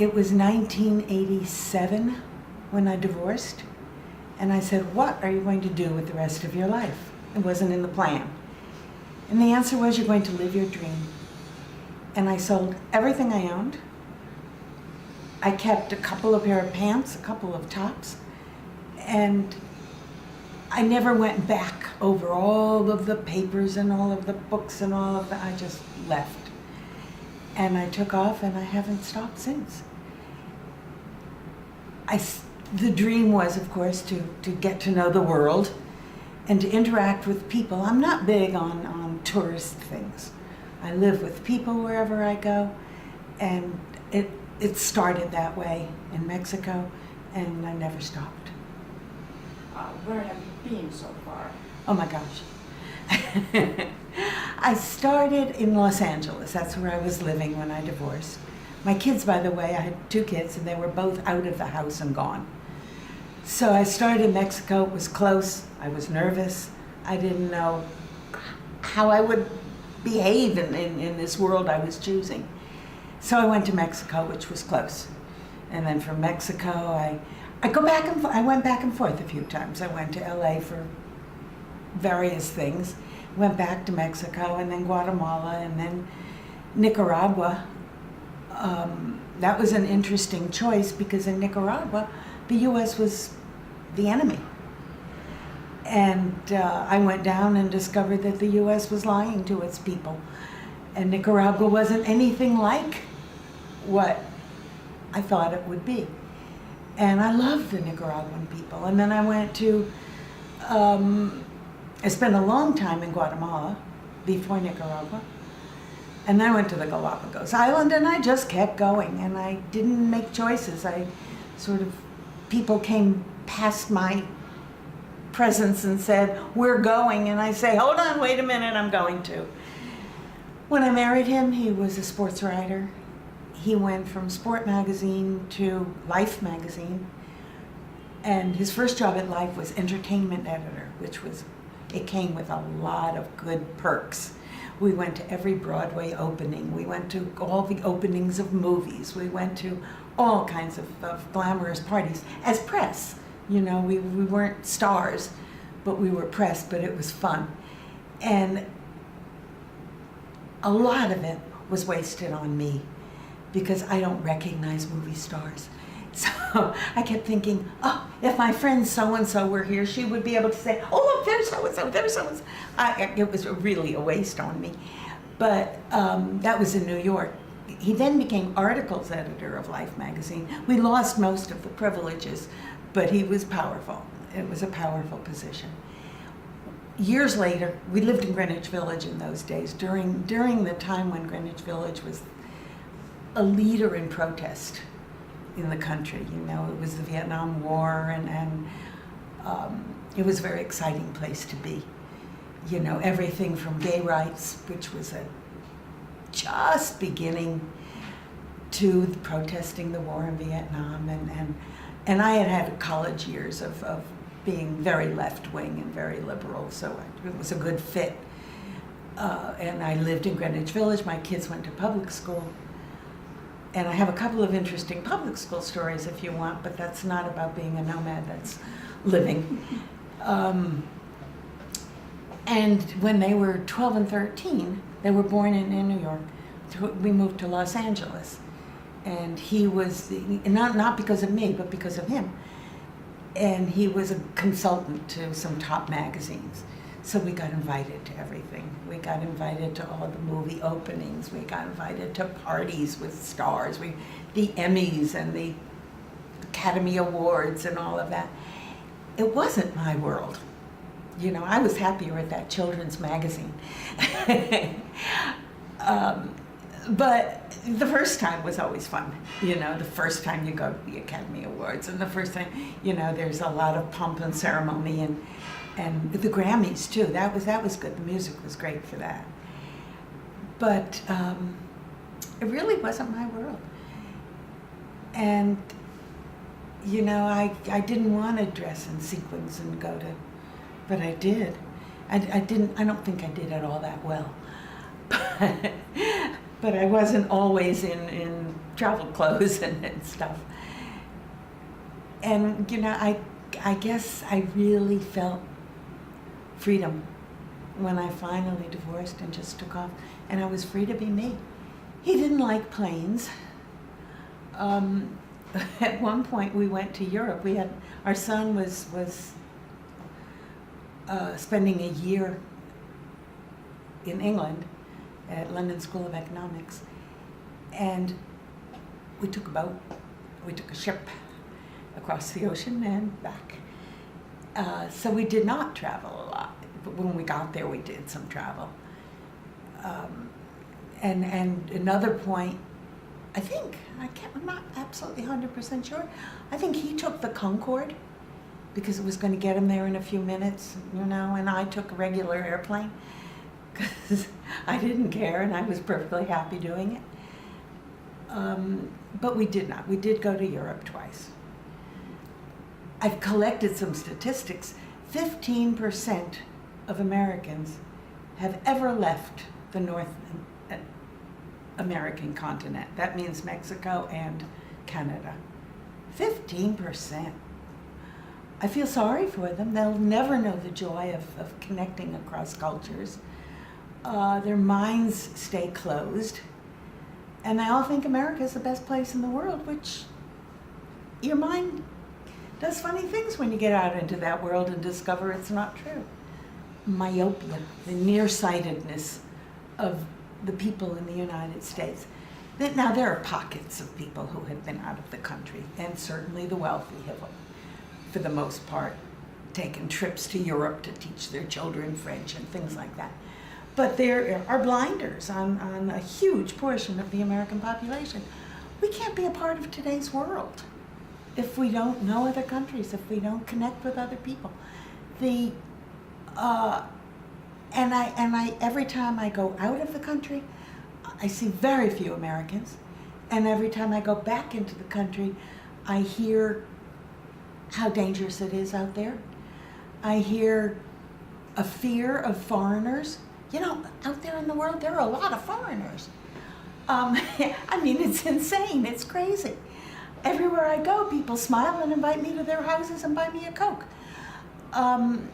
It was 1987 when I divorced, and I said, what are you going to do with the rest of your life? It wasn't in the plan. And the answer was, you're going to live your dream. And I sold everything I owned. I kept a couple of pair of pants, a couple of tops, and I never went back over all of the papers and all of the books and all of that. I just left. And I took off, and I haven't stopped since. The dream was, of course, to get to know the world and to interact with people. I'm not big on tourist things. I live with people wherever I go, and it started that way in Mexico, and I never stopped. Where have you been so far? Oh my gosh. I started in Los Angeles. That's where I was living when I divorced. My kids, by the way, I had 2 kids, and they were both out of the house and gone. So I started in Mexico. It was close. I was nervous. I didn't know how I would behave in this world I was choosing. So I went to Mexico, which was close. And then from Mexico, I went back and forth a few times. I went to LA for various things, went back to Mexico, and then Guatemala, and then Nicaragua. That was an interesting choice because in Nicaragua, the U.S. was the enemy. And I went down and discovered that the U.S. was lying to its people. And Nicaragua wasn't anything like what I thought it would be. And I loved the Nicaraguan people. And then I went to, I spent a long time in Guatemala before Nicaragua. And then I went to the Galapagos Island, and I just kept going, and I didn't make choices. People came past my presence and said, we're going, and I say, hold on, wait a minute, I'm going to. When I married him, he was a sports writer. He went from Sport magazine to Life magazine, and his first job at Life was entertainment editor, it came with a lot of good perks. We went to every Broadway opening. We went to all the openings of movies. We went to all kinds of glamorous parties as press. You know, we weren't stars, but we were press, but it was fun. And a lot of it was wasted on me because I don't recognize movie stars. So I kept thinking, oh, if my friend so-and-so were here, she would be able to say, oh, look, there's so-and-so, there's so-and-so. It was really a waste on me. But that was in New York. He then became articles editor of Life magazine. We lost most of the privileges, but he was powerful. It was a powerful position. Years later, we lived in Greenwich Village in those days, during the time when Greenwich Village was a leader in protest in the country. You know, it was the Vietnam War, and it was a very exciting place to be. You know, everything from gay rights, which was just beginning, to the protesting the war in Vietnam, and I had college years of being very left-wing and very liberal, so it was a good fit. And I lived in Greenwich Village. My kids went to public school. And I have a couple of interesting public school stories if you want, but that's not about being a nomad, that's living. And when they were 12 and 13, they were born in New York. We moved to Los Angeles. And he was, not because of me, but because of him. And he was a consultant to some top magazines. So we got invited to everything. We got invited to all the movie openings. We got invited to parties with stars. The Emmys and the Academy Awards and all of that. It wasn't my world. You know, I was happier at that children's magazine. But the first time was always fun. You know, the first time you go to the Academy Awards, and the first time, you know, there's a lot of pomp and ceremony, and the Grammys too. That was good. The music was great for that. But it really wasn't my world. And you know, I didn't want to dress in sequins and go to, but I did. I don't think I did it all that well. But I wasn't always in travel clothes and stuff. And, you know, I guess I really felt freedom when I finally divorced and just took off, and I was free to be me. He didn't like planes. At one point we went to Europe. Our son was spending a year in England at London School of Economics, and we took a boat, we took a ship across the ocean and back. So we did not travel a lot, but when we got there we did some travel. And another point, I'm not absolutely 100% sure, I think he took the Concorde because it was going to get him there in a few minutes, you know, and I took a regular airplane because I didn't care and I was perfectly happy doing it. But we did not. We did go to Europe twice. I've collected some statistics. 15% of Americans have ever left the North American continent. That means Mexico and Canada. 15%. I feel sorry for them. They'll never know the joy of connecting across cultures. Their minds stay closed. And they all think America is the best place in the world, which your mind does funny things when you get out into that world and discover it's not true. Myopia, the nearsightedness of the people in the United States. Now, there are pockets of people who have been out of the country, and certainly the wealthy have, for the most part, taken trips to Europe to teach their children French and things like that. But there are blinders on a huge portion of the American population. We can't be a part of today's world if we don't know other countries, if we don't connect with other people. Every time I go out of the country, I see very few Americans. And every time I go back into the country, I hear how dangerous it is out there. I hear a fear of foreigners. You know, out there in the world, there are a lot of foreigners. I mean, it's insane, it's crazy. Everywhere I go, people smile and invite me to their houses and buy me a Coke. And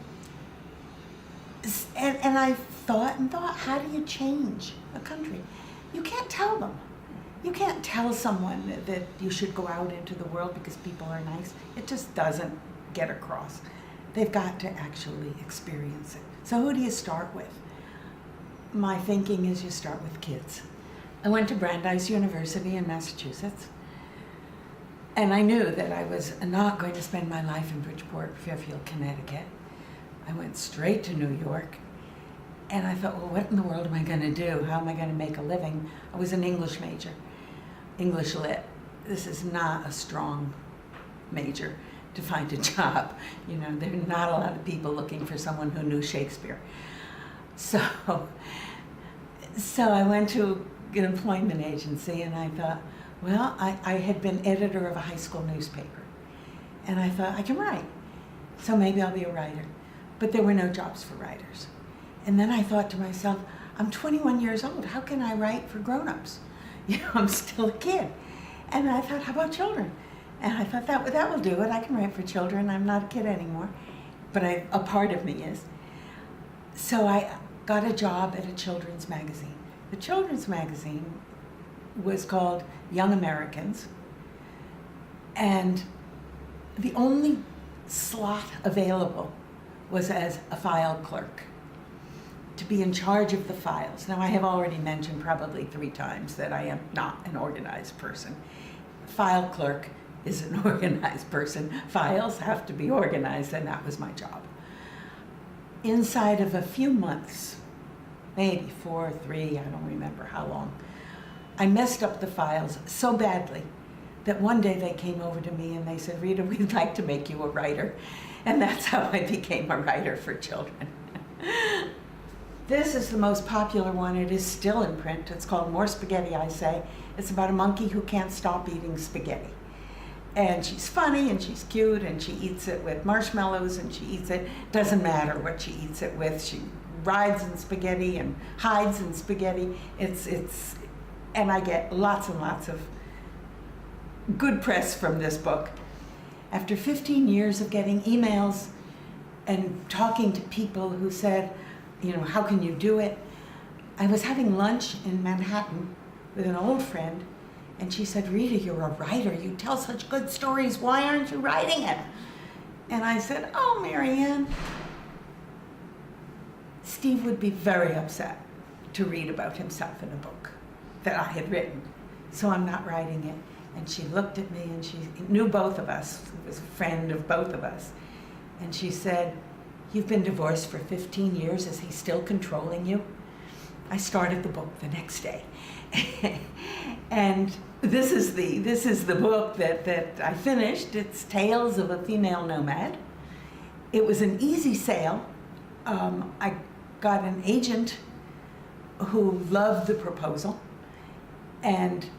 I thought, how do you change a country? You can't tell them. You can't tell someone that you should go out into the world because people are nice. It just doesn't get across. They've got to actually experience it. So who do you start with? My thinking is you start with kids. I went to Brandeis University in Massachusetts, and I knew that I was not going to spend my life in Bridgeport, Fairfield, Connecticut. I went straight to New York, and I thought, well, what in the world am I going to do? How am I going to make a living? I was an English major, English Lit. This is not a strong major to find a job. You know, there are not a lot of people looking for someone who knew Shakespeare. So I went to an employment agency, and I thought, well, I had been editor of a high school newspaper, and I thought, I can write, so maybe I'll be a writer. But there were no jobs for writers. And then I thought to myself, I'm 21 years old, how can I write for grown-ups? You know, I'm still a kid. And I thought, how about children? And I thought, that will do it, I can write for children, I'm not a kid anymore, but a part of me is. So I got a job at a children's magazine. The children's magazine was called Young Americans, and the only slot available was as a file clerk, to be in charge of the files. Now, I have already mentioned probably 3 times that I am not an organized person. File clerk is an organized person. Files have to be organized, and that was my job. Inside of a few months, maybe 4 or 3, I don't remember how long, I messed up the files so badly that one day they came over to me and they said, Rita, we'd like to make you a writer. And that's how I became a writer for children. This is the most popular one. It is still in print. It's called More Spaghetti, I Say. It's about a monkey who can't stop eating spaghetti. And she's funny and she's cute and she eats it with marshmallows and she eats it, doesn't matter what she eats it with. She rides in spaghetti and hides in spaghetti. And I get lots and lots of good press from this book. After 15 years of getting emails and talking to people who said, how can you do it? I was having lunch in Manhattan with an old friend, and she said, Rita, you're a writer. You tell such good stories. Why aren't you writing it? And I said, oh, Marianne, Steve would be very upset to read about himself in a book that I had written, so I'm not writing it. And she looked at me, and she knew both of us, was a friend of both of us, and she said, you've been divorced for 15 years, is he still controlling you? I started the book the next day. And this is the book that I finished. It's Tales of a Female Nomad. It was an easy sale. I got an agent who loved the proposal, and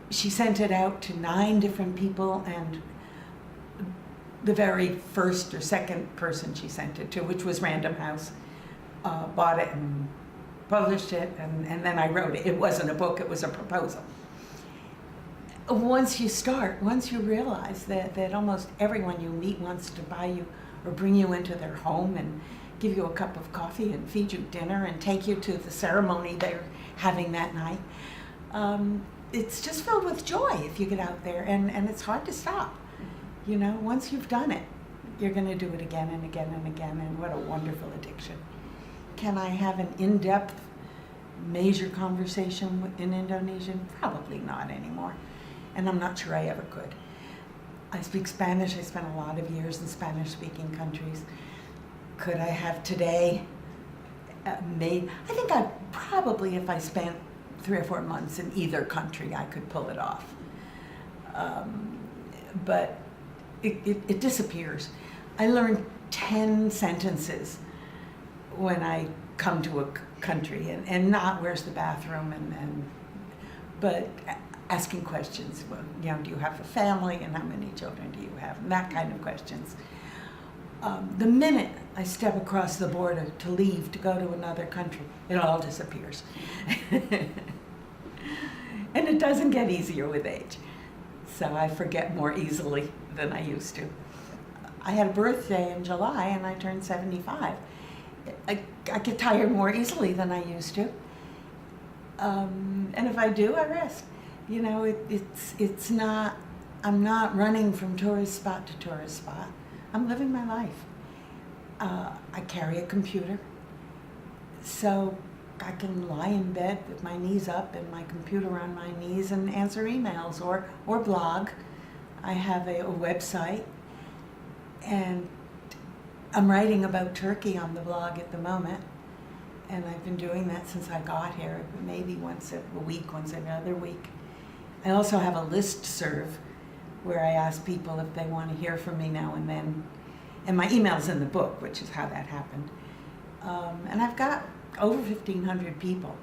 she sent it out to 9 different people, and the very first or second person she sent it to, which was Random House, bought it and published it, and then I wrote it. It wasn't a book, it was a proposal. Once you realize that almost everyone you meet wants to buy you or bring you into their home and give you a cup of coffee and feed you dinner and take you to the ceremony they're having that night, it's just filled with joy if you get out there, and it's hard to stop. Once you've done it, you're going to do it again and again and again, and what a wonderful addiction. Can I have an in-depth, major conversation in Indonesian? Probably not anymore, and I'm not sure I ever could. I speak Spanish. I spent a lot of years in Spanish-speaking countries. Could I have today I think I probably, if I spent 3 or 4 months in either country, I could pull it off. But it disappears. I learned 10 sentences when I come to a country, and not where's the bathroom, but asking questions. Well, do you have a family, and how many children do you have, and that kind of questions. The minute I step across the border to leave to go to another country, it all disappears. And it doesn't get easier with age. So I forget more easily than I used to. I had a birthday in July and I turned 75. I get tired more easily than I used to. And if I do, I rest. It's not, I'm not running from tourist spot to tourist spot. I'm living my life. I carry a computer, so I can lie in bed with my knees up and my computer on my knees and answer emails or blog. I have a website, and I'm writing about Turkey on the blog at the moment, and I've been doing that since I got here, maybe once a week, once every other week. I also have a listserv where I ask people if they want to hear from me now and then. And my email's in the book, which is how that happened. And I've got over 1,500 people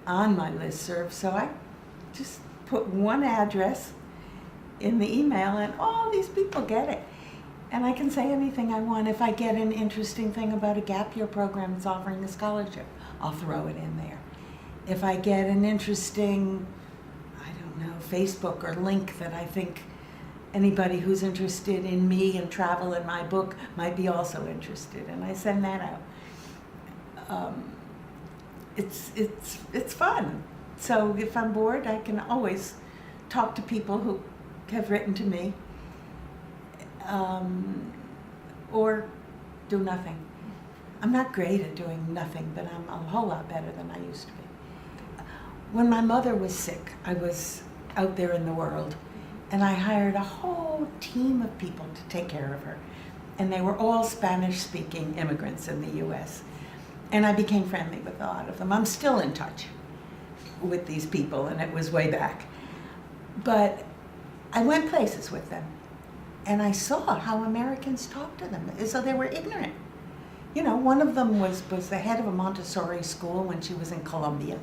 on my listserv, so I just put one address in the email and all these people get it. And I can say anything I want. If I get an interesting thing about a gap year program that's offering a scholarship, I'll throw it in there. If I get an interesting, Facebook or link that I think anybody who's interested in me and travel and my book might be also interested, and I send that out. It's fun. So if I'm bored, I can always talk to people who have written to me, or do nothing. I'm not great at doing nothing, but I'm a whole lot better than I used to be. When my mother was sick, I was out there in the world, and I hired a whole team of people to take care of her, and they were all Spanish-speaking immigrants in the U.S., and I became friendly with a lot of them. I'm still in touch with these people, and it was way back, but I went places with them, and I saw how Americans talked to them, so they were ignorant. One of them was the head of a Montessori school when she was in Colombia.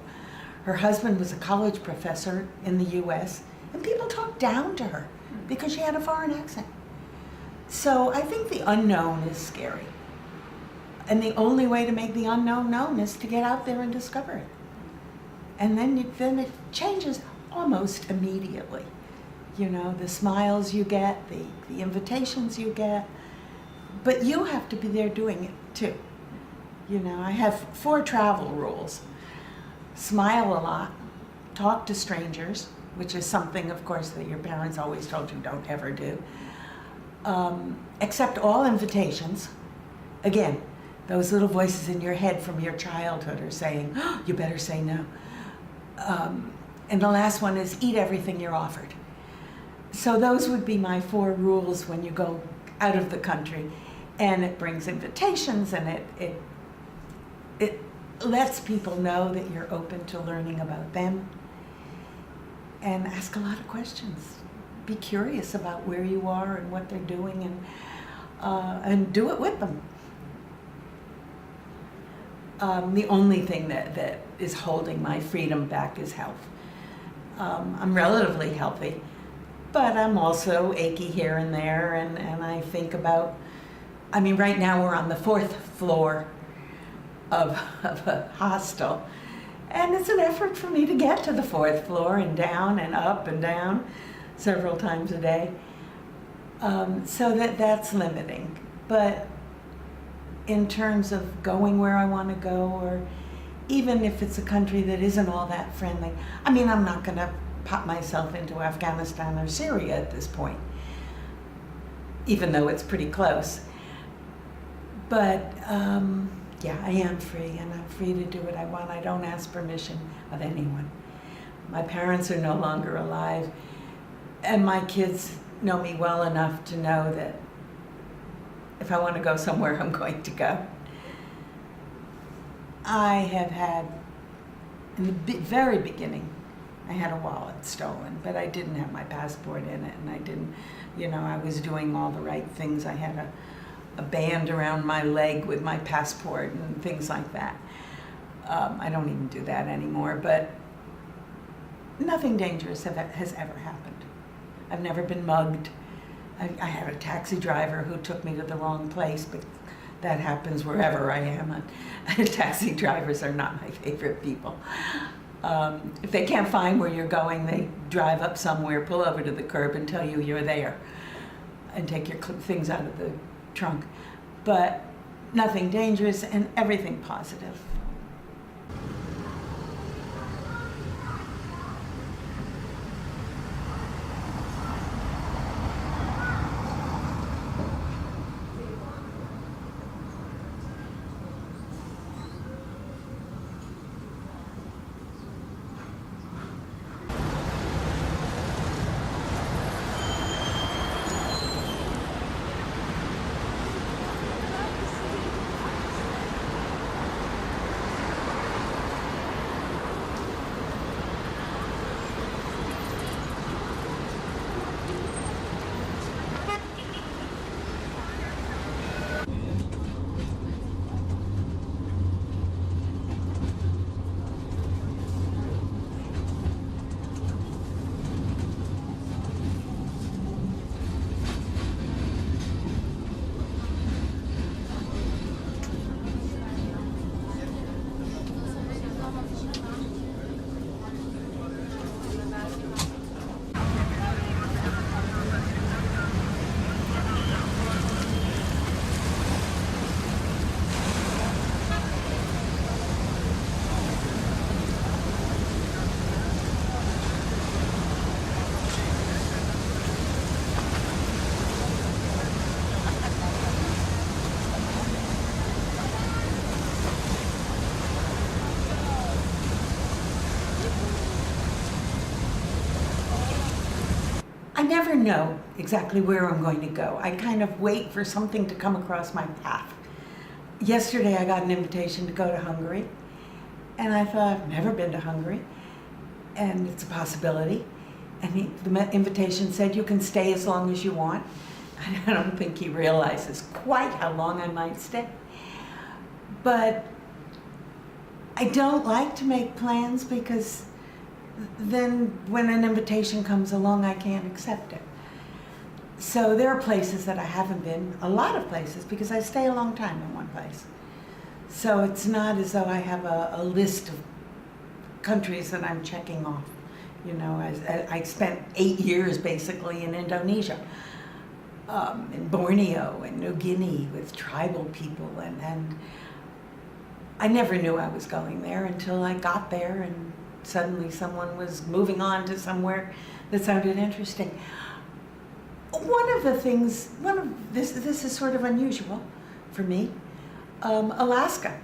Her husband was a college professor in the U.S., and people talked down to her because she had a foreign accent. So I think the unknown is scary. And the only way to make the unknown known is to get out there and discover it. And then it changes almost immediately. You know, the smiles you get, the invitations you get, but you have to be there doing it too. You know, I have 4 travel rules. Smile a lot, talk to strangers, which is something, of course, that your parents always told you don't ever do. Accept all invitations. Again, those little voices in your head from your childhood are saying, oh, you better say no. And the last one is eat everything you're offered. So those would be my 4 rules when you go out of the country. And it brings invitations, and it lets people know that you're open to learning about them. And ask a lot of questions. Be curious about where you are and what they're doing, and do it with them. The only thing that is holding my freedom back is health. I'm relatively healthy, but I'm also achy here and there, and I think about, I mean, right now we're on the 4th floor of a hostel, and it's an effort for me to get to the 4th floor and down and up and down several times a day. So that's limiting. But in terms of going where I want to go, or even if it's a country that isn't all that friendly, I mean, I'm not going to pop myself into Afghanistan or Syria at this point, even though it's pretty close. But yeah, I am free, and I'm free to do what I want. I don't ask permission of anyone. My parents are no longer alive, and my kids know me well enough to know that if I want to go somewhere, I'm going to go. I have had, in the very beginning, I had a wallet stolen, but I didn't have my passport in it, and I didn't, you know, I was doing all the right things. I had a band around my leg with my passport and things like that. I don't even do that anymore, but nothing dangerous has ever happened. I've never been mugged. I had a taxi driver who took me to the wrong place, but that happens wherever I am. Taxi drivers are not my favorite people. If they can't find where you're going, they drive up somewhere, pull over to the curb and tell you you're there, and take your things out of the trunk. But nothing dangerous, and everything positive. I never know exactly where I'm going to go. I kind of wait for something to come across my path. Yesterday I got an invitation to go to Hungary, and I thought, I've never been to Hungary, and it's a possibility. And the invitation said you can stay as long as you want. I don't think he realizes quite how long I might stay. But I don't like to make plans, because then when an invitation comes along, I can't accept it. So there are places that I haven't been, a lot of places, because I stay a long time in one place. So it's not as though I have a list of countries that I'm checking off. You know, I spent 8 years basically in Indonesia, in Borneo and New Guinea with tribal people, and I never knew I was going there until I got there, and suddenly someone was moving on to somewhere that sounded interesting. This is sort of unusual for me, Alaska,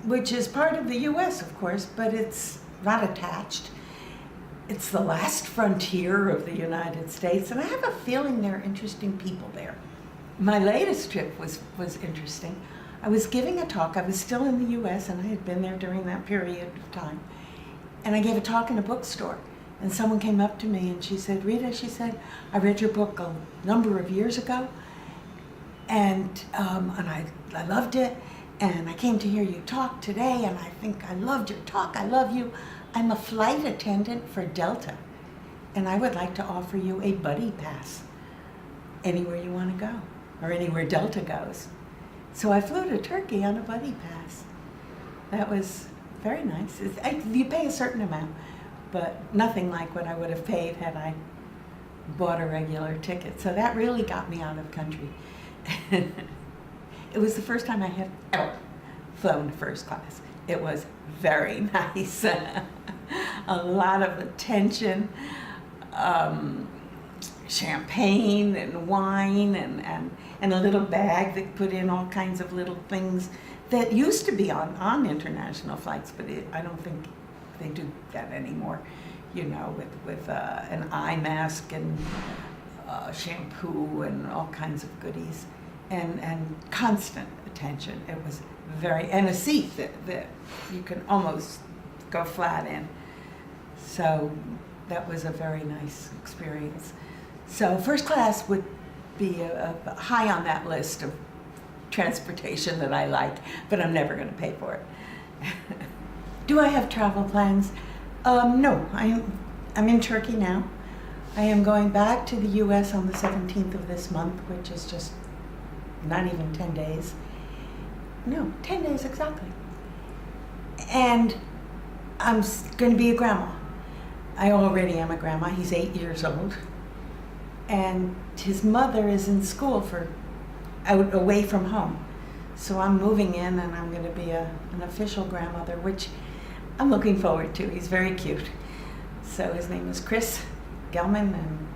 which is part of the US, of course, but it's not attached. It's the last frontier of the United States, and I have a feeling there are interesting people there. My latest trip was interesting. I was giving a talk. I was still in the US, and I had been there during that period of time. And I gave a talk in a bookstore, and someone came up to me and she said, "Rita," she said, "I read your book a number of years ago, and I loved it, and I came to hear you talk today, and I think I loved your talk. I love you. I'm a flight attendant for Delta, and I would like to offer you a buddy pass anywhere you want to go, or anywhere Delta goes." So I flew to Turkey on a buddy pass. That was very nice. You pay a certain amount, but nothing like what I would have paid had I bought a regular ticket. So that really got me out of country. It was the first time I had ever flown first class. It was very nice. A lot of attention, champagne and wine, and a little bag that put in all kinds of little things that used to be on international flights, but I don't think they do that anymore. You know, with an eye mask and shampoo and all kinds of goodies, and constant attention. It was and a seat that you can almost go flat in. So that was a very nice experience. So first class would be a high on that list of transportation that I like, but I'm never going to pay for it. Do I have travel plans? No, I'm in Turkey now. I am going back to the US on the 17th of this month, which is just not even 10 days. No, 10 days exactly. And I'm going to be a grandma. I already am a grandma. He's 8 years old. And his mother is in school away from home. So I'm moving in, and I'm going to be an official grandmother, which I'm looking forward to. He's very cute. So his name is Chris Gelman, and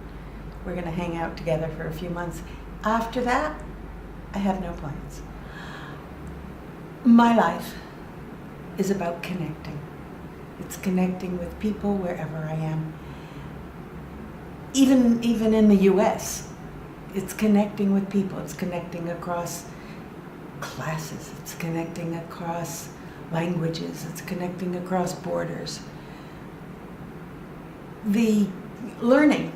we're going to hang out together for a few months. After that, I have no plans. My life is about connecting. It's connecting with people wherever I am. Even in the US, it's connecting with people. It's connecting across classes. It's connecting across languages. It's connecting across borders. The learning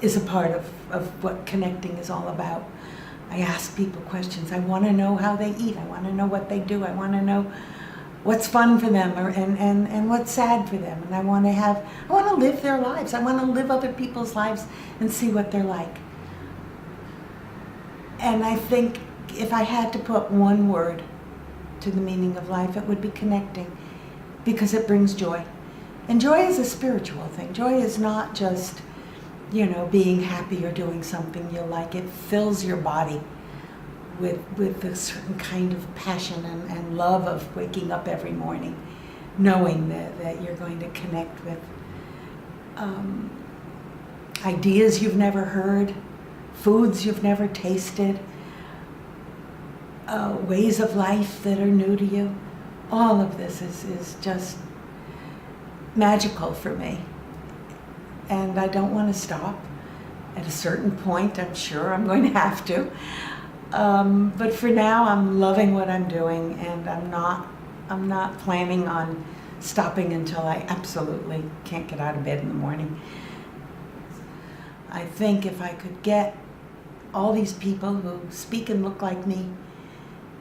is a part of what connecting is all about. I ask people questions. I want to know how they eat. I want to know what they do. I want to know what's fun for them and what's sad for them. And I want to live their lives. I want to live other people's lives and see what they're like. And I think if I had to put one word to the meaning of life, it would be connecting, because it brings joy. And joy is a spiritual thing. Joy is not just, being happy or doing something you like. It fills your body with a certain kind of passion and love of waking up every morning, knowing that you're going to connect with ideas you've never heard, foods you've never tasted, ways of life that are new to you. All of this is just magical for me. And I don't want to stop. At a certain point, I'm sure I'm going to have to. But for now, I'm loving what I'm doing, and I'm not planning on stopping until I absolutely can't get out of bed in the morning. I think if I could get all these people who speak and look like me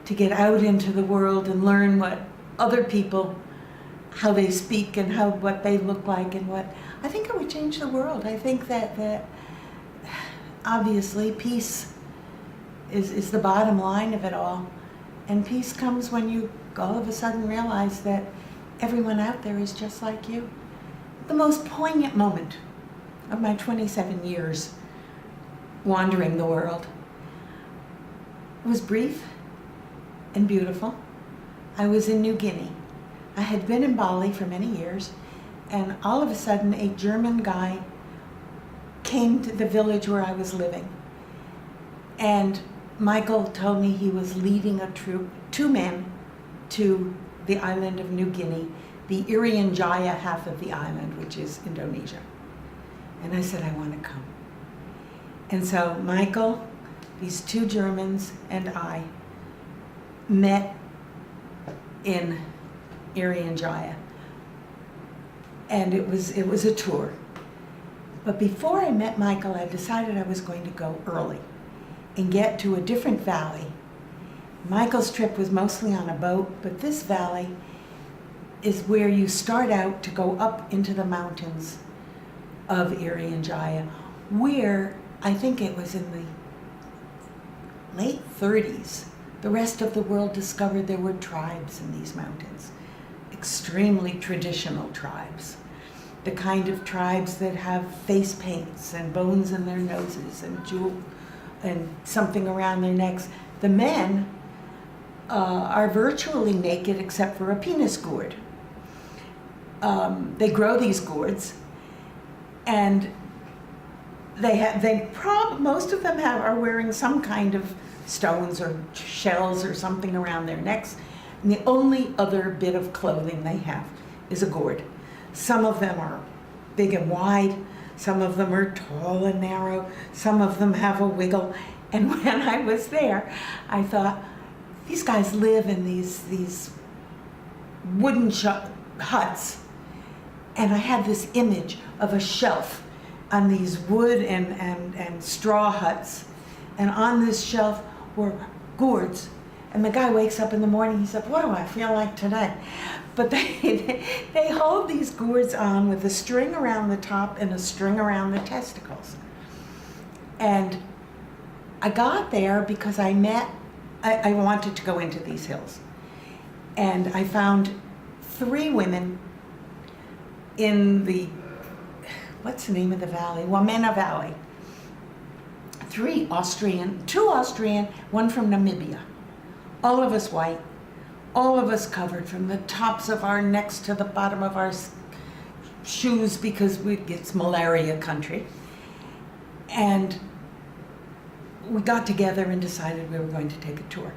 to get out into the world and learn what other people, how they speak and what they look like, and I think it would change the world. I think that obviously peace is the bottom line of it all. And peace comes when you all of a sudden realize that everyone out there is just like you. the most poignant moment of my 27 years wandering the world was brief and beautiful. I was in New Guinea. I had been in Bali for many years, and all of a sudden a German guy came to the village where I was living. And Michael told me he was leading a troop, 2 men, to the island of New Guinea, the Irian Jaya half of the island, which is Indonesia. And I said, I want to come. And so Michael, these 2 Germans, and I met in Irian Jaya. And it was a tour. But before I met Michael, I decided I was going to go early and get to a different valley. Michael's trip was mostly on a boat, but this valley is where you start out to go up into the mountains of Irian Jaya, where I think it was in the late 30s, the rest of the world discovered there were tribes in these mountains, extremely traditional tribes. The kind of tribes that have face paints and bones in their noses and jewel and something around their necks. The men are virtually naked except for a penis gourd. They grow these gourds, and most of them are wearing some kind of stones or shells or something around their necks, and the only other bit of clothing they have is a gourd. Some of them are big and wide, some of them are tall and narrow, some of them have a wiggle. And when I was there, I thought, these guys live in these wooden huts. And I had this image of a shelf on these wood and straw huts. And on this shelf were gourds. And the guy wakes up in the morning, he said, what do I feel like today? But they hold these gourds on with a string around the top and a string around the testicles. And I got there because I wanted to go into these hills. And I found 3 women in what's the name of the valley? Wamena Valley. 2 Austrian, 1 from Namibia. All of us white, all of us covered from the tops of our necks to the bottom of our shoes because it's malaria country. And we got together and decided we were going to take a tour.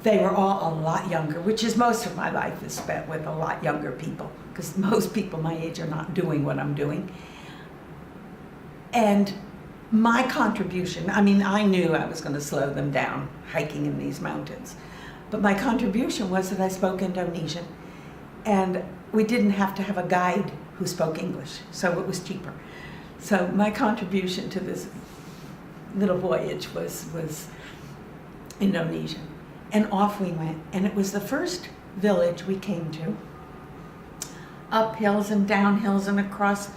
They were all a lot younger, which is most of my life is spent with a lot younger people, because most people my age are not doing what I'm doing. And my contribution, I knew I was going to slow them down hiking in these mountains, but my contribution was that I spoke Indonesian, and we didn't have to have a guide who spoke English, so it was cheaper. So my contribution to this little voyage was Indonesian. And off we went. And it was the first village we came to. Up hills and down hills and across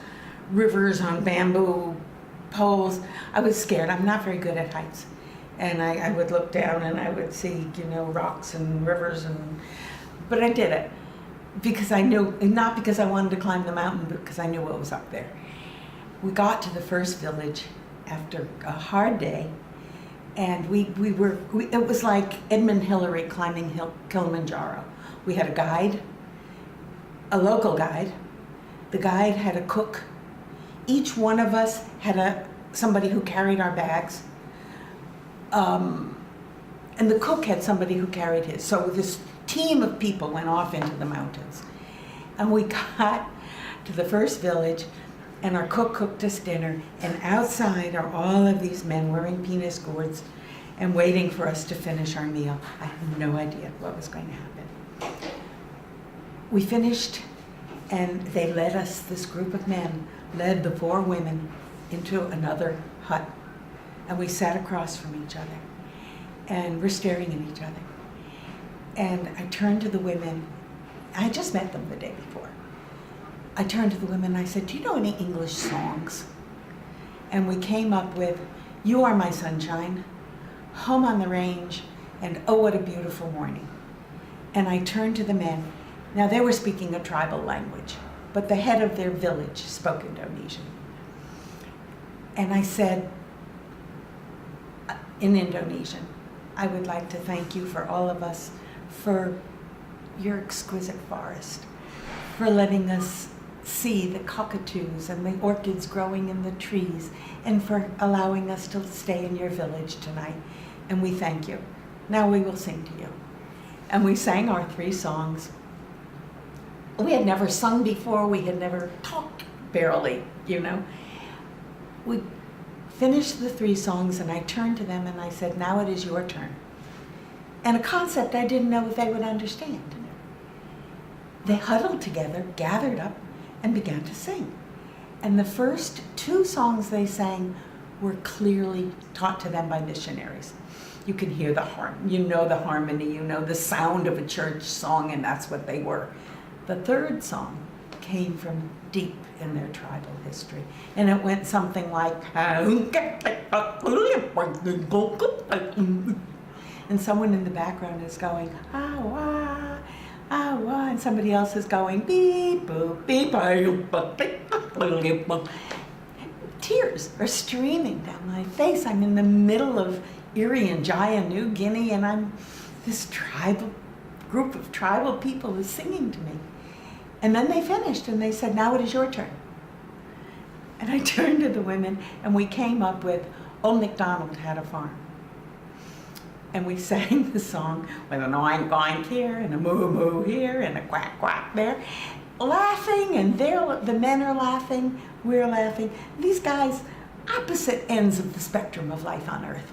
rivers on bamboo poles. I was scared. I'm not very good at heights. And I would look down and I would see, rocks and rivers. But I did it because I knew, not because I wanted to climb the mountain, but because I knew what was up there. We got to the first village after a hard day, and it was like Edmund Hillary climbing Kilimanjaro. We had a guide, a local guide. The guide had a cook. Each one of us had somebody who carried our bags. And the cook had somebody who carried his. So this team of people went off into the mountains. And we got to the first village, and our cook cooked us dinner, and outside are all of these men wearing penis gourds and waiting for us to finish our meal. I had no idea what was going to happen. We finished, and they led us, this group of men, led the 4 women into another hut. And we sat across from each other, and we're staring at each other. And I turned to the women. I had just met them the day before. I turned to the women and I said, do you know any English songs? And we came up with, You Are My Sunshine, Home on the Range, and Oh, What a Beautiful Morning. And I turned to the men. Now they were speaking a tribal language, but the head of their village spoke Indonesian. And I said, in Indonesian, I would like to thank you for all of us, for your exquisite forest, for letting us see the cockatoos and the orchids growing in the trees, and for allowing us to stay in your village tonight. And we thank you. Now we will sing to you. And we sang our 3 songs. We had never sung before, we had never talked, barely, you know. We finished the 3 songs, and I turned to them and I said, now it is your turn. And a concept I didn't know if they would understand. They huddled together, gathered up, and began to sing. And the first 2 songs they sang were clearly taught to them by missionaries. You can hear the you know the harmony, you know the sound of a church song, and that's what they were. The 3rd song came from deep in their tribal history, and it went something like, and someone in the background is going, awa, awa, and somebody else is going, beep, boop, beep, boop. Tears are streaming down my face. I'm in the middle of Irian Jaya, New Guinea, and this group of tribal people is singing to me. And then they finished and they said, now it is your turn. And I turned to the women and we came up with Old MacDonald Had a Farm. And we sang the song with an oink oink here and a moo moo here and a quack quack there, laughing, and the men are laughing, we're laughing. These guys, opposite ends of the spectrum of life on earth.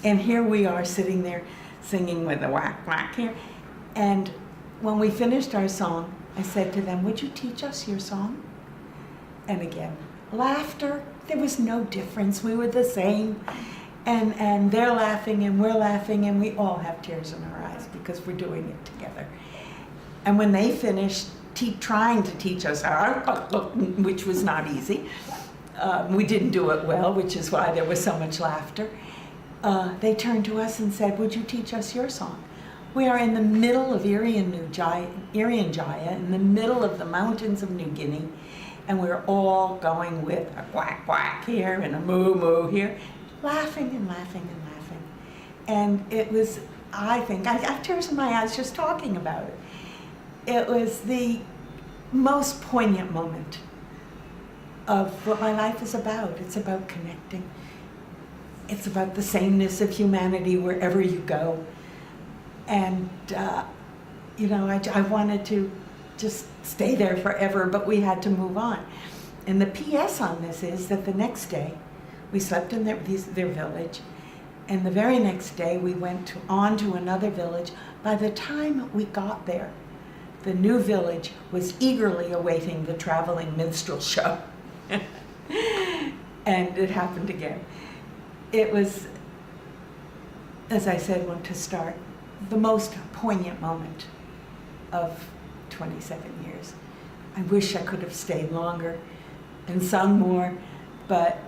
And here we are sitting there singing with a whack whack here. And when we finished our song, I said to them, would you teach us your song? And again, laughter. There was no difference. We were the same. And they're laughing and we're laughing, and we all have tears in our eyes because we're doing it together. And when they finished trying to teach us which was not easy, we didn't do it well, which is why there was so much laughter. They turned to us and said, would you teach us your song? We are in the middle of Irian Jaya, in the middle of the mountains of New Guinea, and we're all going with a quack quack here and a moo moo here, laughing and laughing and laughing. And it was, I think, I have tears in my eyes just talking about it. It was the most poignant moment of what my life is about. It's about connecting. It's about the sameness of humanity wherever you go. And, you know, I wanted to just stay there forever, but we had to move on. And the PS on this is that the next day, we slept in their village, and the very next day we went on to another village. By the time we got there, the new village was eagerly awaiting the traveling minstrel show. And it happened again. It was, as I said, to start, the most poignant moment of 27 years. I wish I could have stayed longer and sung more, but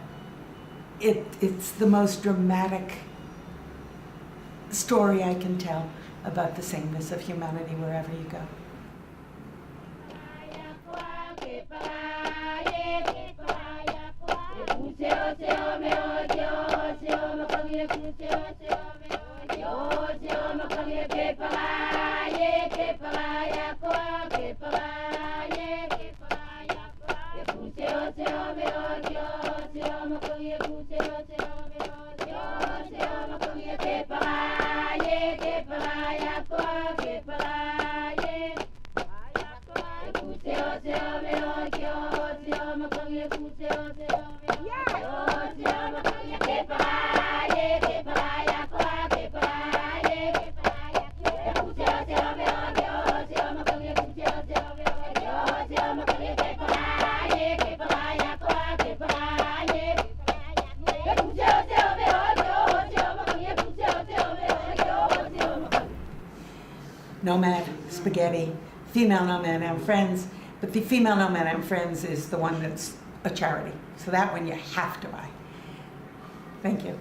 it's the most dramatic story I can tell about the sameness of humanity wherever you go. Nomad, Spaghetti, Female Nomad and Friends, but the Female Nomad and Friends is the one that's a charity. So that one you have to buy. Thank you.